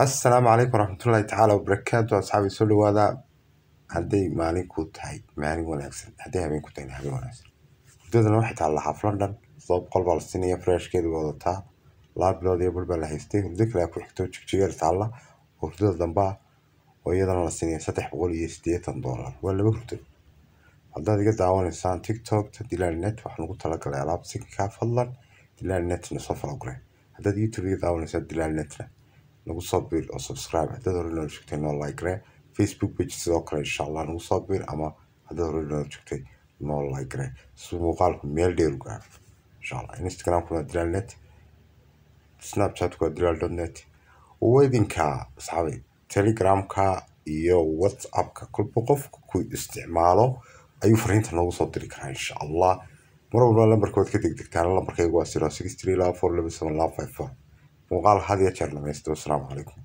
السلام عليكم ورحمة الله تعالى وبركاته أصحابي سولو هذا هدي مالين كوتاي مالين وناسن هدي هبين كوتاي هبين وناسن هدونا واحد على حفلة لندن صوب قلب على الصينية فريش كده وضعتها لا بلاد يبل بلا هيستي وذكر يكون حكتو تشجير تعالى وهدونا ذنبها ويدنا على الصينية ستح بقول $60 ولا بكتب هذا دي قد عوان إنسان تيك توك تدلال النت وحنا قلت لك الألعاب سكة فضلا دلال النت نصفر أقرأ هذا دي يوتيوب قد عوان إنسان دلال النت nagu soo biir oo subscribe haddaad hore inoo joogtay noo like ree facebook page sidoo kale insha allah nagu soo biir ama haddaad hore inoo joogtay noo like ree si muuqaalku meel dheer u gaaro insha allah instagramku waa dilaalnet snapchatku waa dilaal.net weydinka asxaabi telegramka iyo whatsappka kulba qofku ku isticmaalo ayuu fariinta noogu soo diri karaa insha allah mar walba lambarkood ka degdegtaan lambarkaygu waa 0632427 muuqaal had iyo jeer dhamaysto. Assalaamu calaykum.